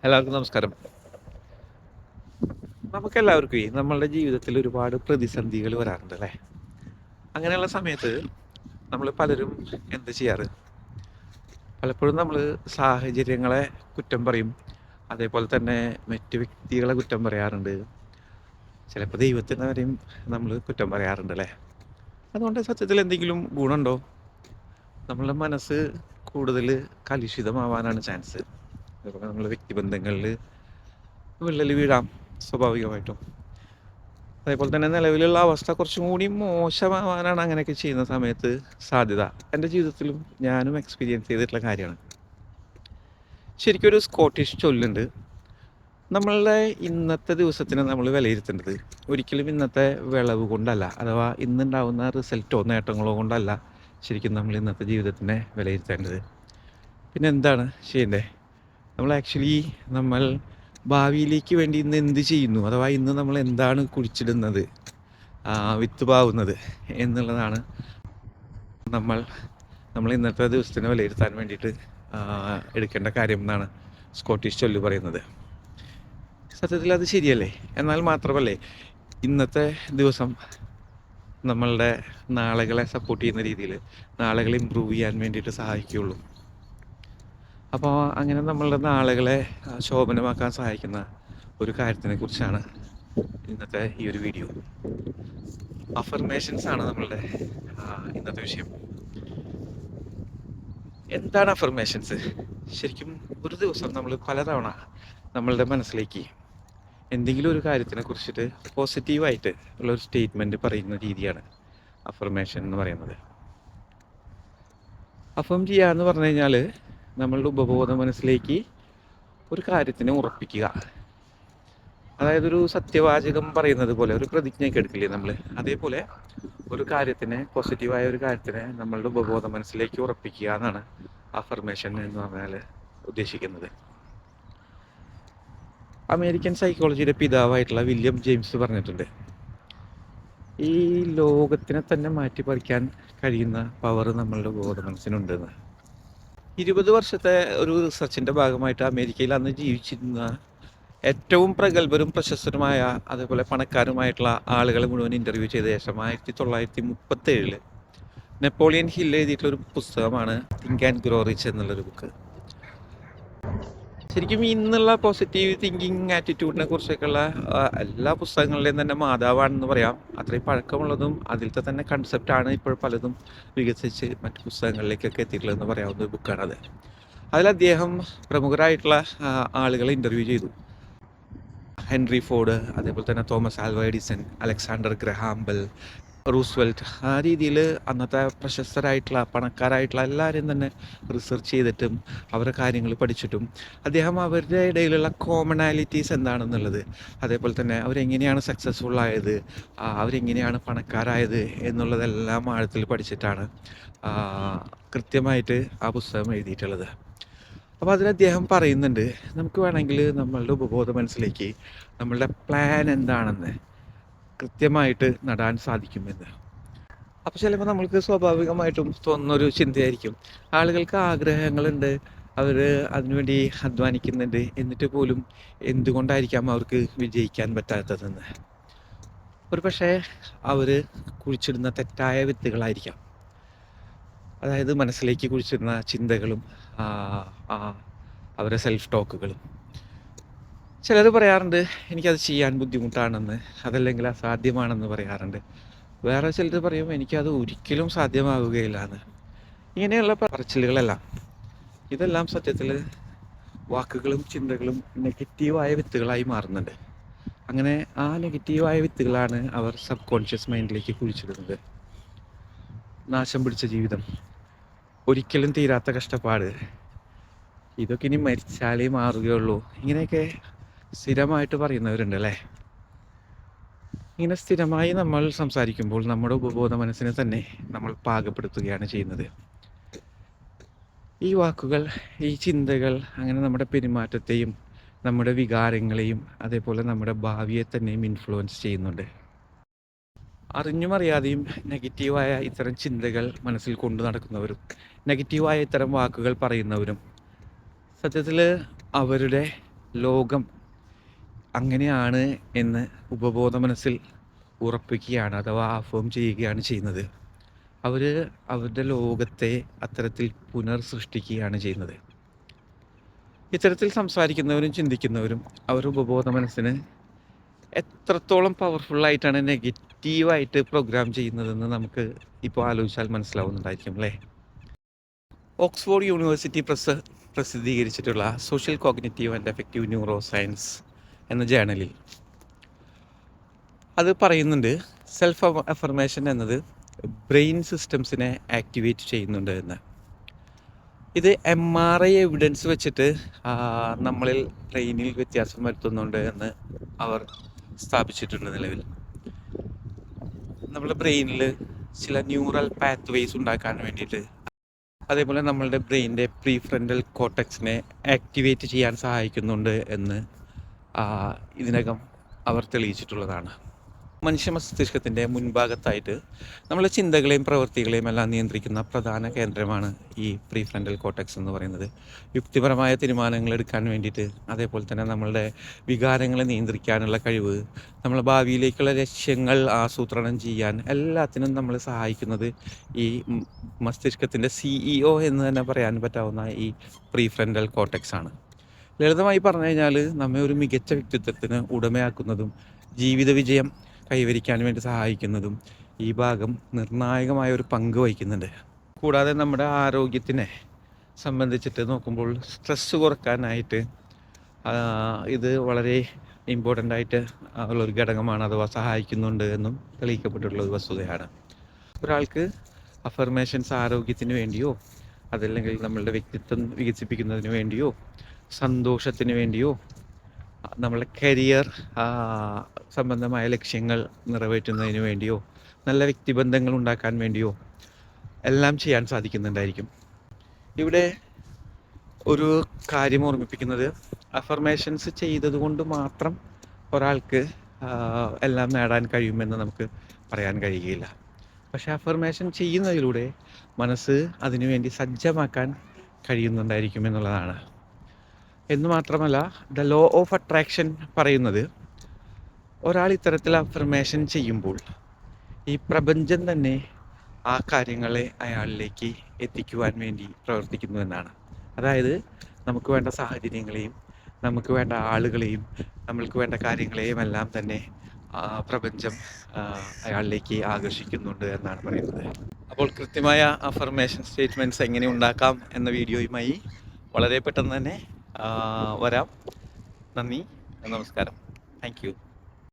എല്ലാവർക്കും നമസ്കാരം. നമുക്കെല്ലാവർക്കും നമ്മളുടെ ജീവിതത്തിൽ ഒരുപാട് പ്രതിസന്ധികൾ വരാറുണ്ട് അല്ലേ? അങ്ങനെയുള്ള സമയത്ത് നമ്മൾ പലരും എന്ത് ചെയ്യാറ്? പലപ്പോഴും നമ്മൾ സാഹചര്യങ്ങളെ കുറ്റം പറയും. അതേപോലെ തന്നെ മറ്റു വ്യക്തികളെ കുറ്റം പറയാറുണ്ട്. ചിലപ്പോൾ ദൈവത്തിനെ വരെയും നമ്മൾ കുറ്റം പറയാറുണ്ട് അല്ലേ? അതുകൊണ്ട് സത്യത്തിൽ എന്തെങ്കിലും ഗുണമുണ്ടോ? നമ്മളുടെ മനസ്സ് കൂടുതൽ കലുഷിതമാവാനാണ് ചാൻസ്. അതേപോലെ നമ്മൾ വ്യക്തിബന്ധങ്ങളിൽ വിള്ളൽ വീഴാം സ്വാഭാവികമായിട്ടും. അതേപോലെ തന്നെ നിലവിലുള്ള അവസ്ഥ കുറച്ചും കൂടി മോശമാവാനാണ് അങ്ങനെയൊക്കെ ചെയ്യുന്ന സമയത്ത് സാധ്യത. എൻ്റെ ജീവിതത്തിലും ഞാനും എക്സ്പീരിയൻസ് ചെയ്തിട്ടുള്ള കാര്യമാണ്. ശരിക്കും ഒരു സ്കോട്ടിഷ് ചൊല്ലുണ്ട്, നമ്മളുടെ ഇന്നത്തെ ദിവസത്തിനെ നമ്മൾ വിലയിരുത്തേണ്ടത് ഒരിക്കലും ഇന്നത്തെ വിളവ് കൊണ്ടല്ല, അഥവാ ഇന്നുണ്ടാവുന്ന റിസൾട്ടോ നേട്ടങ്ങളോ കൊണ്ടല്ല ശരിക്കും നമ്മൾ ഇന്നത്തെ ജീവിതത്തിനെ വിലയിരുത്തേണ്ടത്. പിന്നെ എന്താണ് ചെയ്യേണ്ടത്? നമ്മൾ ഭാവിയിലേക്ക് വേണ്ടി ഇന്ന് എന്ത് ചെയ്യുന്നു, അഥവാ ഇന്ന് നമ്മൾ എന്താണ് കുഴിച്ചിടുന്നത്, വിത്ത് പാവുന്നത് എന്നുള്ളതാണ് നമ്മൾ ഇന്നത്തെ ദിവസത്തിനെ വിലയിരുത്താൻ വേണ്ടിയിട്ട് എടുക്കേണ്ട കാര്യം എന്നാണ് സ്കോട്ടിഷ് ചൊല്ല് പറയുന്നത്. സത്യത്തിൽ അത് ശരിയല്ലേ? എന്നാൽ മാത്രമല്ലേ ഇന്നത്തെ ദിവസം നമ്മളുടെ നാളുകളെ സപ്പോർട്ട് ചെയ്യുന്ന രീതിയിൽ നാളുകൾ ഇമ്പ്രൂവ് ചെയ്യാൻ വേണ്ടിയിട്ട് സഹായിക്കുകയുള്ളൂ. അപ്പോൾ അങ്ങനെ നമ്മളുടെ നാളുകളെ ശോഭനമാക്കാൻ സഹായിക്കുന്ന ഒരു കാര്യത്തിനെ കുറിച്ചാണ് ഇന്നത്തെ ഈ ഒരു വീഡിയോ. അഫർമേഷൻസ് ആണ് നമ്മളുടെ ഇന്നത്തെ വിഷയം. എന്താണ് അഫർമേഷൻസ്? ശരിക്കും ഒരു ദിവസം നമ്മൾ പലതവണ നമ്മളുടെ മനസ്സിലേക്ക് എന്തെങ്കിലും ഒരു കാര്യത്തിനെ കുറിച്ചിട്ട് പോസിറ്റീവായിട്ട് ഉള്ളൊരു സ്റ്റേറ്റ്മെൻറ്റ് പറയുന്ന രീതിയാണ് അഫർമേഷൻ എന്ന് പറയുന്നത്. അഫം ചെയ്യുക എന്ന് പറഞ്ഞു കഴിഞ്ഞാൽ നമ്മളുടെ ഉപബോധ മനസ്സിലേക്ക് ഒരു കാര്യത്തിനെ ഉറപ്പിക്കുക. അതായത് ഒരു സത്യവാചകം പറയുന്നത് പോലെ ഒരു പ്രതിജ്ഞയൊക്കെ എടുക്കില്ലേ നമ്മൾ, അതേപോലെ ഒരു കാര്യത്തിനെ, പോസിറ്റീവായ ഒരു കാര്യത്തിനെ നമ്മളുടെ ഉപബോധ മനസ്സിലേക്ക് ഉറപ്പിക്കുക എന്നാണ് അഫർമേഷൻ എന്ന് പറഞ്ഞാൽ ഉദ്ദേശിക്കുന്നത്. അമേരിക്കൻ സൈക്കോളജിയുടെ പിതാവായിട്ടുള്ള വില്യം ജെയിംസ് പറഞ്ഞിട്ടുണ്ട്, ഈ ലോകത്തിനെ തന്നെ മാറ്റിപ്പറിക്കാൻ കഴിയുന്ന പവർ നമ്മളുടെ ബോധ മനസ്സിനുണ്ടെന്ന്. 20 വർഷത്തെ ഒരു റിസർച്ചിൻ്റെ ഭാഗമായിട്ട് അമേരിക്കയിൽ അന്ന് ജീവിച്ചിരുന്ന ഏറ്റവും പ്രഗത്ഭരും പ്രശസ്തരുമായ അതേപോലെ പണക്കാരുമായിട്ടുള്ള ആളുകളെ മുഴുവൻ ഇൻ്റർവ്യൂ ചെയ്ത ശേഷം 1937 നെപ്പോളിയൻ ഹിൽ എഴുതിയിട്ടുള്ളൊരു പുസ്തകമാണ് തിങ്ക് ആൻഡ് ഗ്രോ റിച്ച് എന്നുള്ളൊരു ബുക്ക്. ശരിക്കും ഇന്നുള്ള പോസിറ്റീവ് തിങ്കിങ് ആറ്റിറ്റ്യൂഡിനെ കുറിച്ചൊക്കെയുള്ള എല്ലാ പുസ്തകങ്ങളുടെയും തന്നെ മാതാവാണെന്ന് പറയാം. അത്രയും പഴക്കമുള്ളതും അതിലത്തെ തന്നെ കൺസെപ്റ്റാണ് ഇപ്പോൾ പലതും വികസിച്ച് മറ്റു പുസ്തകങ്ങളിലേക്കൊക്കെ എത്തിയിട്ടുള്ളതെന്ന് പറയാവുന്ന ഒരു ബുക്കാണത്. അതിൽ അദ്ദേഹം പ്രമുഖരായിട്ടുള്ള ആളുകളെ ഇൻ്റർവ്യൂ ചെയ്തു. ഹെൻറി ഫോർഡ്, അതേപോലെ തന്നെ Thomas Alva Edison, Alexander Graham bell, Roosevelt, ആ രീതിയിൽ അന്നത്തെ പ്രശസ്തരായിട്ടുള്ള പണക്കാരായിട്ടുള്ള എല്ലാവരെയും തന്നെ റിസർച്ച് ചെയ്തിട്ടും അവരുടെ കാര്യങ്ങൾ പഠിച്ചിട്ടും അദ്ദേഹം അവരുടെ ഇടയിലുള്ള കോമണാലിറ്റീസ് എന്താണെന്നുള്ളത്, അതേപോലെ തന്നെ അവരെങ്ങനെയാണ് സക്സസ്ഫുൾ ആയത്, അവരെങ്ങനെയാണ് പണക്കാരായത് എന്നുള്ളതെല്ലാം ആഴത്തിൽ പഠിച്ചിട്ടാണ് കൃത്യമായിട്ട് ആ പുസ്തകം എഴുതിയിട്ടുള്ളത്. അപ്പോൾ അതിൽ അദ്ദേഹം പറയുന്നുണ്ട്, നമുക്ക് വേണമെങ്കിൽ നമ്മളുടെ ഉപബോധ മനസ്സിലേക്ക് നമ്മളുടെ പ്ലാൻ എന്താണെന്ന് കൃത്യമായിട്ട് നടാൻ സാധിക്കുമെന്ന്. അപ്പോൾ ചിലപ്പോൾ നമ്മൾക്ക് സ്വാഭാവികമായിട്ടും തോന്നുന്നൊരു ചിന്തയായിരിക്കും, ആളുകൾക്ക് ആഗ്രഹങ്ങളുണ്ട്, അവർ അതിനുവേണ്ടി അധ്വാനിക്കുന്നുണ്ട്, എന്നിട്ട് പോലും എന്തുകൊണ്ടായിരിക്കാം അവർക്ക് വിജയിക്കാൻ പറ്റാത്തതെന്ന്. ഒരു പക്ഷേ അവർ കുഴിച്ചിടുന്ന തെറ്റായ വിത്തുകളായിരിക്കാം. അതായത് മനസ്സിലേക്ക് കുഴിച്ചിടുന്ന ചിന്തകളും അവരുടെ സെൽഫ് ടോക്കുകളും. ചിലർ പറയാറുണ്ട് എനിക്കത് ചെയ്യാൻ ബുദ്ധിമുട്ടാണെന്ന്, അതല്ലെങ്കിൽ അസാധ്യമാണെന്ന് പറയാറുണ്ട്. വേറെ ചിലർ പറയും എനിക്കത് ഒരിക്കലും സാധ്യമാവുകയില്ല എന്ന്. ഇങ്ങനെയുള്ള പറച്ചിലുകളെല്ലാം, ഇതെല്ലാം സത്യത്തിൽ വാക്കുകളും ചിന്തകളും നെഗറ്റീവായ വിത്തുകളായി മാറുന്നുണ്ട്. അങ്ങനെ ആ നെഗറ്റീവായ വിത്തുകളാണ് അവർ സബ് കോൺഷ്യസ് മൈൻഡിലേക്ക് കുഴിച്ചിടുന്നത്. നാശം പിടിച്ച ജീവിതം, ഒരിക്കലും തീരാത്ത കഷ്ടപ്പാട്, ഇതൊക്കെ ഇനി മരിച്ചാലേ മാറുകയുള്ളൂ, ഇങ്ങനെയൊക്കെ സ്ഥിരമായിട്ട് പറയുന്നവരുണ്ട് അല്ലേ? ഇങ്ങനെ സ്ഥിരമായി നമ്മൾ സംസാരിക്കുമ്പോൾ നമ്മുടെ ഉപബോധ മനസ്സിനെ തന്നെ നമ്മൾ പാകപ്പെടുത്തുകയാണ് ചെയ്യുന്നത്. ഈ വാക്കുകൾ, ഈ ചിന്തകൾ അങ്ങനെ നമ്മുടെ പെരുമാറ്റത്തെയും നമ്മുടെ വികാരങ്ങളെയും അതേപോലെ നമ്മുടെ ഭാവിയെ തന്നെയും ഇൻഫ്ലുവൻസ് ചെയ്യുന്നുണ്ട്. അറിഞ്ഞും അറിയാതെയും നെഗറ്റീവായ ഇത്തരം ചിന്തകൾ മനസ്സിൽ കൊണ്ടു നടക്കുന്നവരും നെഗറ്റീവായ ഇത്തരം വാക്കുകൾ പറയുന്നവരും സത്യത്തിൽ അവരുടെ ലോകം അങ്ങനെയാണ് എന്ന് ഉപബോധ മനസ്സിൽ ഉറപ്പിക്കുകയാണ്, അഥവാ അഫേം ചെയ്യുകയാണ് ചെയ്യുന്നത്. അവർ അവരുടെ ലോകത്തെ അത്തരത്തിൽ പുനർസൃഷ്ടിക്കുകയാണ് ചെയ്യുന്നത്. ഇത്തരത്തിൽ സംസാരിക്കുന്നവരും ചിന്തിക്കുന്നവരും അവരുടെ ഉപബോധ മനസ്സിന് എത്രത്തോളം പവർഫുള്ളായിട്ടാണ് നെഗറ്റീവായിട്ട് പ്രോഗ്രാം ചെയ്യുന്നതെന്ന് നമുക്ക് ഇപ്പോൾ ആലോചിച്ചാൽ മനസ്സിലാവുന്നുണ്ടായിരിക്കും അല്ലേ. ഓക്സ്ഫോർഡ് യൂണിവേഴ്സിറ്റി പ്രസിദ്ധീകരിച്ചിട്ടുള്ള social cognitive and effective neuroscience എന്ന ജേണലിൽ അത് പറയുന്നുണ്ട്, സെൽഫ് അഫർമേഷൻ എന്നത് ബ്രെയിൻ സിസ്റ്റംസിനെ ആക്ടിവേറ്റ് ചെയ്യുന്നുണ്ട് എന്ന്. ഇത് MRI എവിഡൻസ് വെച്ചിട്ട് നമ്മളിൽ ബ്രെയിനിൽ വ്യത്യാസം വരുത്തുന്നുണ്ട് എന്ന് അവർ സ്ഥാപിച്ചിട്ടുണ്ട്. നിലവിൽ നമ്മുടെ ബ്രെയിനിൽ ചില ന്യൂറൽ പാത്ത് വേസ് ഉണ്ടാക്കാൻ വേണ്ടിയിട്ട്, അതേപോലെ നമ്മളുടെ ബ്രെയിനിൻ്റെ പ്രീഫ്രണ്ടൽ കോർട്ടെക്സിനെ ആക്ടിവേറ്റ് ചെയ്യാൻ സഹായിക്കുന്നുണ്ട് എന്ന് ഇതിനകം അവർ തെളിയിച്ചിട്ടുള്ളതാണ്. മനുഷ്യ മസ്തിഷ്കത്തിൻ്റെ മുൻഭാഗത്തായിട്ട് നമ്മളെ ചിന്തകളെയും പ്രവൃത്തികളെയും എല്ലാം നിയന്ത്രിക്കുന്ന പ്രധാന കേന്ദ്രമാണ് ഈ പ്രീഫ്രണ്ടൽ കോർട്ടെക്സ് എന്ന് പറയുന്നത്. യുക്തിപരമായ തീരുമാനങ്ങൾ എടുക്കാൻ വേണ്ടിയിട്ട്, അതേപോലെ തന്നെ നമ്മളുടെ വികാരങ്ങളെ നിയന്ത്രിക്കാനുള്ള കഴിവ്, നമ്മളെ ഭാവിയിലേക്കുള്ള ലക്ഷ്യങ്ങൾ ആസൂത്രണം ചെയ്യാൻ എല്ലാത്തിനും നമ്മളെ സഹായിക്കുന്നത് ഈ മസ്തിഷ്കത്തിൻ്റെ CEO എന്ന് തന്നെ പറയാൻ പറ്റാവുന്ന ഈ പ്രീഫ്രണ്ടൽ കോർട്ടെക്സ് ആണ്. ലളിതമായി പറഞ്ഞു കഴിഞ്ഞാൽ നമ്മെ ഒരു മികച്ച വ്യക്തിത്വത്തിന് ഉടമയാക്കുന്നതും ജീവിത വിജയം കൈവരിക്കാൻ വേണ്ടി സഹായിക്കുന്നതും ഈ ഭാഗം നിർണായകമായ ഒരു പങ്ക് വഹിക്കുന്നുണ്ട്. കൂടാതെ നമ്മുടെ ആരോഗ്യത്തിനെ സംബന്ധിച്ചിട്ട് നോക്കുമ്പോൾ സ്ട്രെസ്സ് കുറക്കാനായിട്ട് ഇത് വളരെ ഇമ്പോർട്ടൻ്റ് ആയിട്ട് ഉള്ളൊരു ഘടകമാണ്, അഥവാ സഹായിക്കുന്നുണ്ട് എന്നും തെളിയിക്കപ്പെട്ടിട്ടുള്ള ഒരു വസ്തുതയാണ്. ഒരാൾക്ക് അഫർമേഷൻസ് ആരോഗ്യത്തിന് വേണ്ടിയോ, അതല്ലെങ്കിൽ നമ്മളുടെ വ്യക്തിത്വം വികസിപ്പിക്കുന്നതിന് വേണ്ടിയോ, സന്തോഷത്തിന് വേണ്ടിയോ, നമ്മളുടെ കരിയർ സംബന്ധമായ ലക്ഷ്യങ്ങൾ നിറവേറ്റുന്നതിന് വേണ്ടിയോ, നല്ല വ്യക്തിബന്ധങ്ങൾ ഉണ്ടാക്കാൻ വേണ്ടിയോ എല്ലാം ചെയ്യാൻ സാധിക്കുന്നുണ്ടായിരിക്കും. ഇവിടെ ഒരു കാര്യം ഓർമ്മിപ്പിക്കുന്നത്, അഫർമേഷൻസ് ചെയ്തതുകൊണ്ട് മാത്രം ഒരാൾക്ക് എല്ലാം നേടാൻ കഴിയുമെന്ന് നമുക്ക് പറയാൻ കഴിയുകയില്ല. പക്ഷേ അഫർമേഷൻ ചെയ്യുന്നതിലൂടെ മനസ്സ് അതിനുവേണ്ടി സജ്ജമാക്കാൻ കഴിയുന്നുണ്ടായിരിക്കും എന്നുള്ളതാണ്. എന്ന് മാത്രമല്ല, ദ ലോ ഓഫ് അട്രാക്ഷൻ പറയുന്നത്, ഒരാൾ ഇത്തരത്തിൽ അഫർമേഷൻ ചെയ്യുമ്പോൾ ഈ പ്രപഞ്ചം തന്നെ ആ കാര്യങ്ങളെ അയാളിലേക്ക് എത്തിക്കുവാൻ വേണ്ടി പ്രവർത്തിക്കുന്നു എന്നാണ്. അതായത് നമുക്ക് വേണ്ട സാഹചര്യങ്ങളെയും നമുക്ക് വേണ്ട ആളുകളെയും നമ്മൾക്ക് വേണ്ട കാര്യങ്ങളെയും എല്ലാം തന്നെ പ്രപഞ്ചം അയാളിലേക്ക് ആകർഷിക്കുന്നുണ്ട് എന്നാണ് പറയുന്നത്. അപ്പോൾ കൃത്യമായ അഫർമേഷൻ സ്റ്റേറ്റ്മെൻറ്റ്സ് എങ്ങനെ ഉണ്ടാക്കാം എന്ന വീഡിയോയുമായി വളരെ പെട്ടെന്ന് തന്നെ വരാം. നന്ദി, നമസ്കാരം. Thank you.